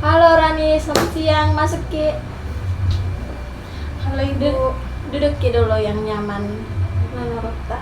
Halo Rani, selamat siang. Masuk Ki. Halo Ibu. Duduk Ki dulu yang nyaman. Menurut tak.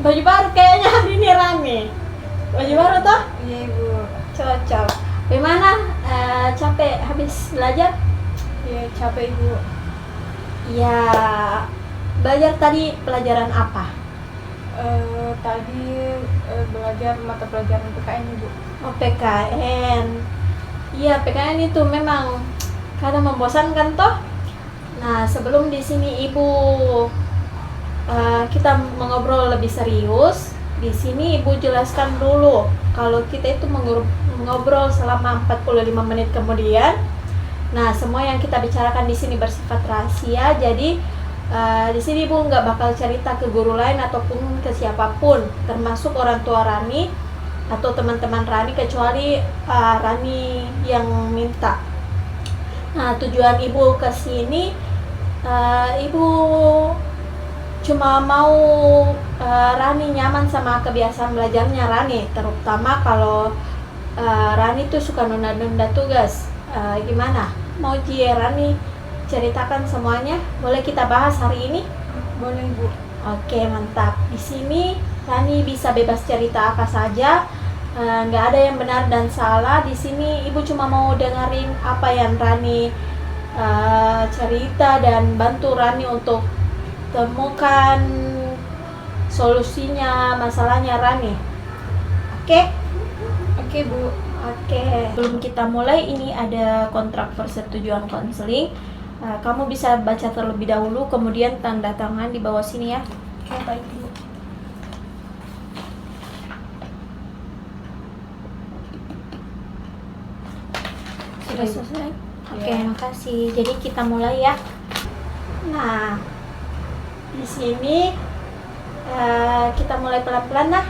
Baju baru kayaknya hari ini Rani. Baju baru toh? Iya Ibu. Cocok. Gimana? Capek habis belajar? Iya capek Ibu. Ya, belajar tadi pelajaran apa? Tadi belajar mata pelajaran PKN Ibu. Oh, PKN. Iya, PKN itu memang kadang membosankan toh. Nah, sebelum di sini Ibu kita mengobrol lebih serius, di sini Ibu jelaskan dulu kalau kita itu mengobrol selama 45 menit kemudian. Nah, semua yang kita bicarakan di sini bersifat rahasia. Jadi di sini Ibu nggak bakal cerita ke guru lain ataupun ke siapapun, termasuk orang tua Rani atau teman-teman Rani, kecuali Rani yang minta. Nah, tujuan Ibu ke sini, Ibu cuma mau Rani nyaman sama kebiasaan belajarnya Rani, terutama kalau Rani tuh suka nunda-nunda tugas. Gimana? Mau Rani ceritakan semuanya? Boleh kita bahas hari ini? Boleh Ibu. Oke, mantap. Di sini Rani bisa bebas cerita apa saja. Nggak ada yang benar dan salah. Di sini Ibu cuma mau dengerin apa yang Rani cerita dan bantu Rani untuk temukan solusinya masalahnya Rani. Oke? Oke Bu. Oke. Sebelum kita mulai, ini ada kontrak persetujuan konseling. Kamu bisa baca terlebih dahulu, kemudian tanda tangan di bawah sini ya. Oke baik Bu. Sudah selesai? Oke, Ya. makasih. Jadi kita mulai ya. Nah, di sini kita mulai pelan-pelan nah.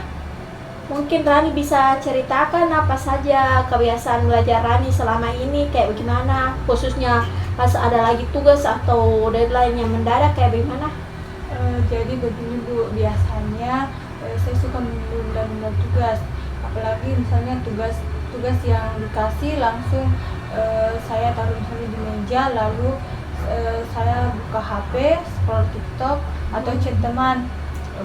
Mungkin Rani bisa ceritakan apa saja kebiasaan belajar Rani selama ini, kayak bagaimana, khususnya pas ada lagi tugas atau deadline yang mendadak kayak bagaimana? Jadi begini Bu, biasanya saya suka menunda-nunda tugas. Apalagi misalnya tugas yang dikasih langsung saya taruh misalnya di meja, lalu saya buka HP, scroll TikTok atau chat teman.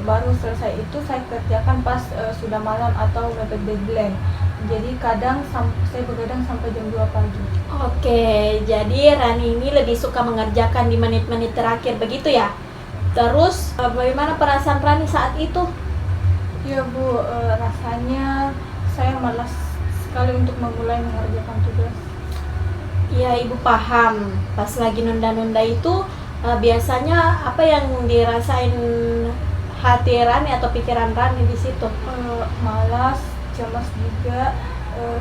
Baru selesai itu saya kerjakan pas sudah malam atau mepet deadline. Jadi kadang saya begadang sampai jam 2 pagi. Oke, jadi Rani ini lebih suka mengerjakan di menit-menit terakhir begitu ya? Terus bagaimana perasaan Rani saat itu? Ya Bu, rasanya saya malas sekali untuk memulai mengerjakan tugas. Ya, Ibu paham. Pas lagi nunda-nunda itu biasanya apa yang dirasain hati Rani atau pikiran Rani di situ? Malas, cemas juga,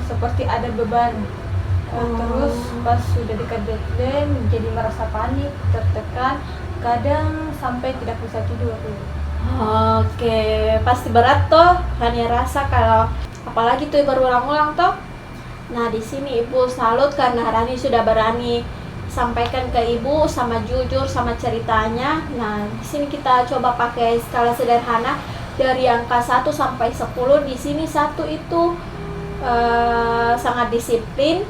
seperti ada beban. Terus pas sudah dekat deadline jadi merasa panik, tertekan, kadang sampai tidak bisa tidur. Oke, pasti berat toh Rani rasa kalau apalagi tuh berulang-ulang toh. Nah, di sini Ibu salut karena Rani sudah berani sampaikan ke Ibu sama jujur sama ceritanya. Nah, di sini kita coba pakai skala sederhana dari angka 1 sampai 10. Di sini 1 itu sangat disiplin.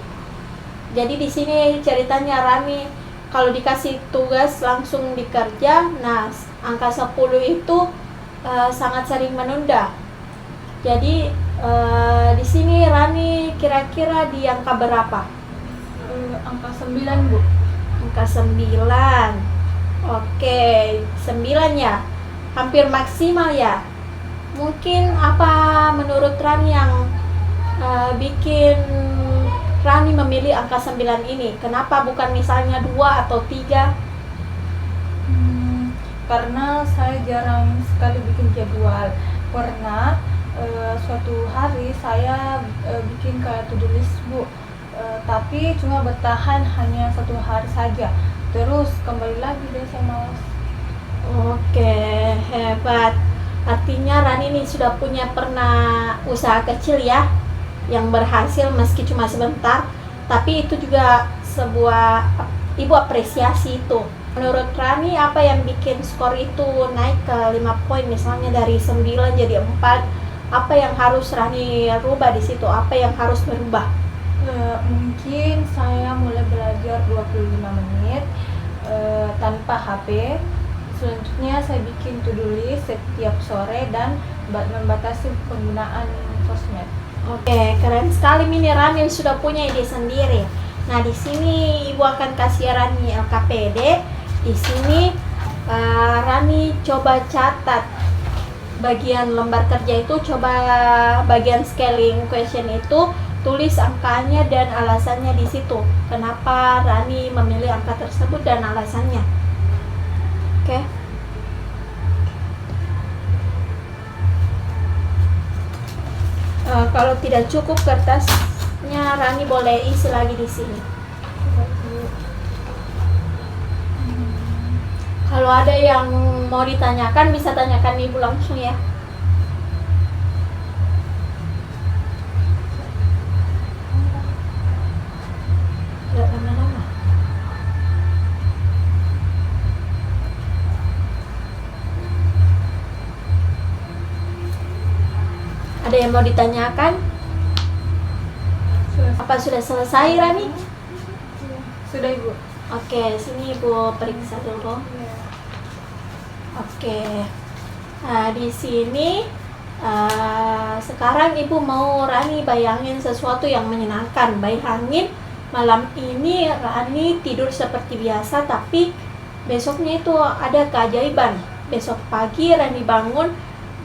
Jadi di sini ceritanya Rani kalau dikasih tugas langsung dikerja. Nah, angka 10 itu sangat sering menunda. Jadi di sini Rani kira-kira di angka berapa? Angka 9 Bu. Angka 9. Oke, 9 ya. Hampir maksimal ya. Mungkin apa menurut Rani yang bikin Rani memilih angka 9 ini? Kenapa bukan misalnya 2 atau 3? Karena saya jarang sekali bikin jadwal. Pernah suatu hari saya bikin kayak to-do list Bu, tapi cuma bertahan hanya 1 hari saja, terus kembali lagi deh saya malas. Oke, hebat. Artinya Rani ini sudah pernah usaha kecil ya, yang berhasil meski cuma sebentar, tapi itu juga sebuah Ibu apresiasi itu. Menurut Rani apa yang bikin skor itu naik ke 5 poin, misalnya dari 9 jadi 4? Apa yang harus Rani rubah di situ? Apa yang harus berubah? Mungkin saya mulai belajar 25 menit tanpa HP. Selanjutnya saya bikin to-do list setiap sore dan membatasi penggunaan sosmed. Oke, keren sekali Mini. Rani sudah punya ide sendiri. Nah, di sini Ibu akan kasih Rani LKPD. Di sini Rani coba catat bagian lembar kerja itu, coba bagian scaling question itu tulis angkanya dan alasannya di situ. Kenapa Rani memilih angka tersebut dan alasannya. Oke. Kalau tidak cukup kertasnya, Rani boleh isi lagi di sini. Kalau ada yang mau ditanyakan, bisa tanyakan Ibu langsung ya. Tidak lama-lama. Ada yang mau ditanyakan? Apa sudah selesai, Rani? Sudah, Ibu. Oke, sini Ibu periksa dulu. Oke. Nah, di sini sekarang Ibu mau Rani bayangin sesuatu yang menyenangkan. Bayangin malam ini Rani tidur seperti biasa, tapi besoknya itu ada keajaiban. Besok pagi Rani bangun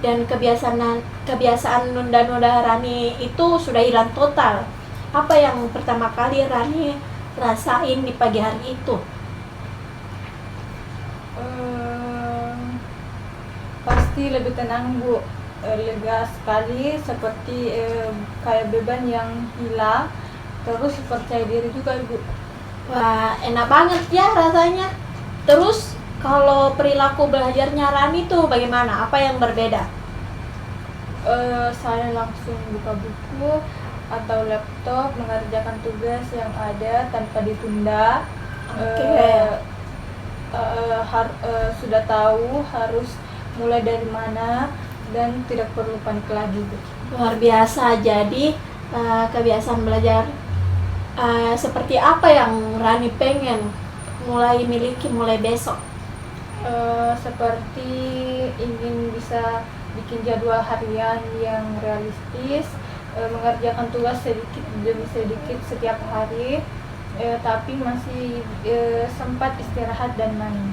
dan kebiasaan nunda-nunda Rani itu sudah hilang total. Apa yang pertama kali Rani rasain di pagi hari itu? Pasti lebih tenang, Bu. Lega sekali, seperti kayak beban yang hilang, terus percaya diri juga, Ibu. Wah, enak banget ya rasanya. Terus kalau perilaku belajarnya Rani tuh bagaimana? Apa yang berbeda? Saya langsung buka buku atau laptop, mengerjakan tugas yang ada tanpa ditunda. Oke. Sudah tahu harus mulai dari mana dan tidak perlu panik lagi, Bu. Luar biasa. Jadi kebiasaan belajar seperti apa yang Rani pengen mulai miliki mulai besok? Seperti ingin bisa bikin jadwal harian yang realistis, mengerjakan tugas sedikit demi sedikit setiap hari, tapi masih sempat istirahat dan main.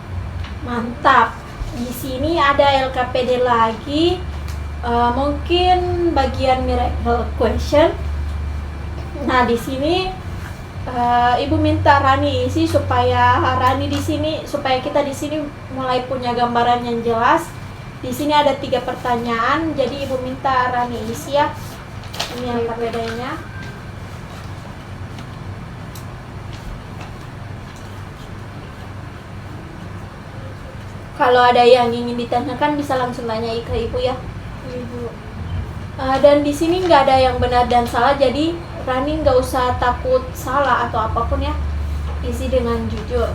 Mantap. Di sini ada LKPD lagi. Mungkin bagian miracle question. Nah, di sini Ibu minta Rani isi supaya kita di sini mulai punya gambaran yang jelas. Di sini ada 3 pertanyaan, jadi Ibu minta Rani isi ya. Ini yang LKPD-nya. Kalau ada yang ingin ditanyakan bisa langsung tanya ke Ibu ya. Ibu. Dan di sini nggak ada yang benar dan salah, jadi Rani nggak usah takut salah atau apapun ya. Isi dengan jujur.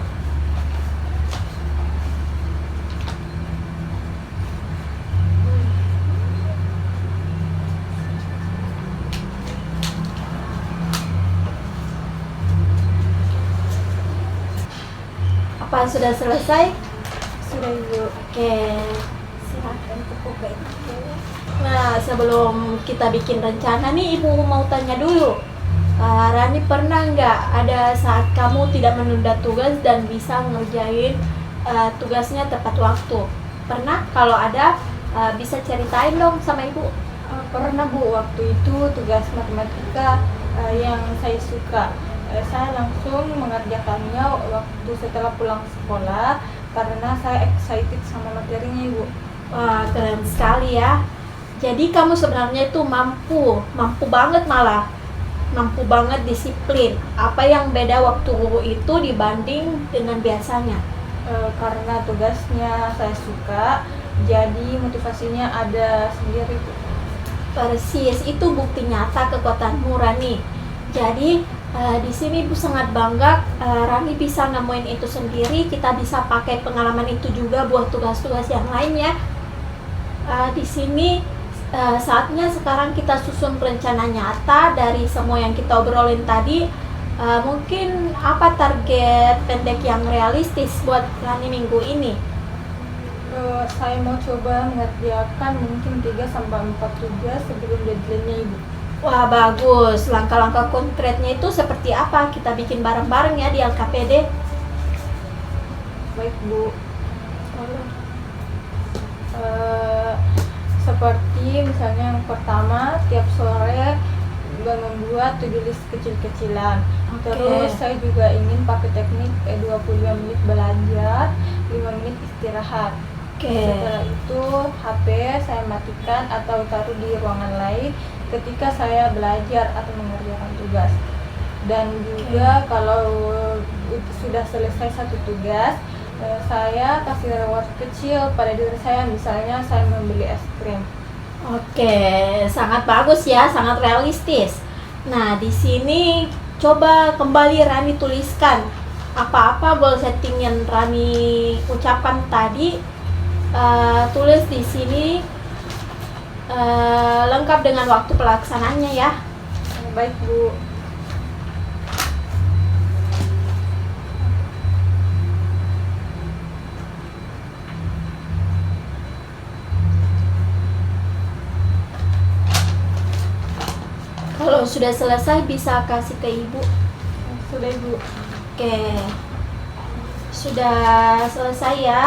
Apa sudah selesai? Sudah, Ibu. Oke, silakan tepuk baik. Nah, sebelum kita bikin rencana nih, Ibu mau tanya dulu. Rani, pernah nggak ada saat kamu tidak menunda tugas dan bisa ngerjain tugasnya tepat waktu? Pernah? Kalau ada, bisa ceritain dong sama Ibu. Pernah, Bu. Waktu itu tugas matematika yang saya suka. Saya langsung mengerjakannya waktu setelah pulang sekolah karena saya excited sama materinya, Ibu. Wah, keren sekali ya. Jadi kamu sebenarnya itu mampu banget malah. Mampu banget disiplin. Apa yang beda waktu itu dibanding dengan biasanya? Karena tugasnya saya suka, jadi motivasinya ada sendiri, Bu. Persis, itu bukti nyata kekuatanmu, Rani. Jadi di sini Ibu sangat bangga Rani bisa nemuin itu sendiri. Kita bisa pakai pengalaman itu juga buat tugas-tugas yang lainnya. Di sini Saatnya sekarang kita susun rencana nyata dari semua yang kita obrolin tadi. Mungkin apa target pendek yang realistis buat Rani minggu ini? Saya mau coba mengerjakan mungkin 3 sampai 4 tugas sebelum deadline-nya Ibu. Wah, bagus. Langkah-langkah konkretnya itu seperti apa? Kita bikin bareng-bareng ya di LKPD. Baik Bu. Seperti misalnya yang pertama, tiap sore membuat to-do list kecil-kecilan. Oke. Terus saya juga ingin pakai teknik 25 menit belajar, 5 menit istirahat. Oke. Setelah itu HP saya matikan atau taruh di ruangan lain ketika saya belajar atau mengerjakan tugas. Dan juga kalau sudah selesai satu tugas, saya kasih reward kecil pada diri saya, misalnya saya membeli es krim. Oke, sangat bagus ya, sangat realistis. Nah, di sini coba kembali Rani tuliskan apa-apa goal setting yang Rani ucapkan tadi. Tulis di sini lengkap dengan waktu pelaksanaannya ya. Baik Bu. Kalau sudah selesai bisa kasih ke ibu. Sudah Ibu. Oke, sudah selesai ya.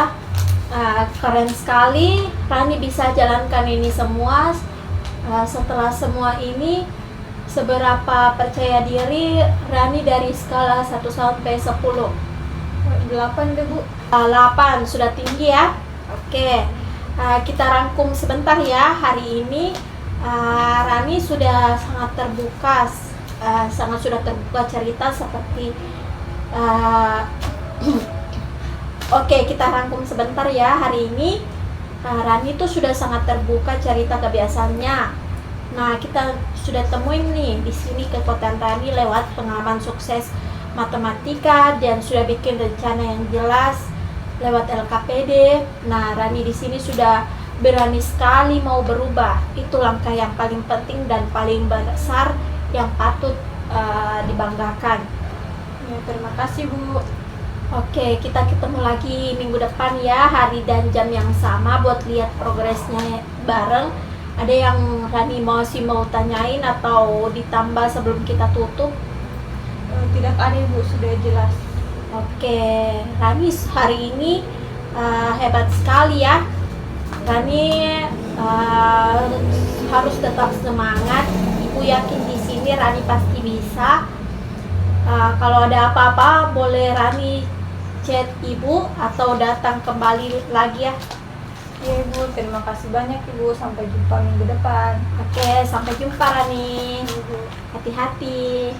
Keren sekali, Rani bisa jalankan ini semua. Setelah semua ini, seberapa percaya diri Rani dari skala 1 sampai 10? 8 deh Bu. 8, sudah tinggi ya. Oke, kita rangkum sebentar ya. Hari ini Rani sudah sangat terbuka, sudah terbuka cerita seperti Oke, kita rangkum sebentar ya. Hari ini Rani tuh sudah sangat terbuka cerita kebiasaannya. Nah, kita sudah temuin nih di sini kekuatan Rani lewat pengalaman sukses matematika dan sudah bikin rencana yang jelas lewat LKPD. Nah, Rani di sini sudah berani sekali mau berubah. Itu langkah yang paling penting dan paling besar yang patut dibanggakan. Ya, terima kasih Bu. Oke, kita ketemu lagi minggu depan ya, hari dan jam yang sama buat lihat progresnya bareng. Ada yang Rani masih mau tanyain atau ditambah sebelum kita tutup? Tidak ada Ibu, sudah jelas. Oke, Rani hari ini hebat sekali ya. Rani harus tetap semangat. Ibu yakin di sini Rani pasti bisa. Kalau ada apa-apa boleh Rani chat ibu atau datang kembali lagi ya. Iya Ibu, terima kasih banyak Ibu. Sampai jumpa minggu depan. Oke, sampai jumpa Rani. Ibu. Hati-hati.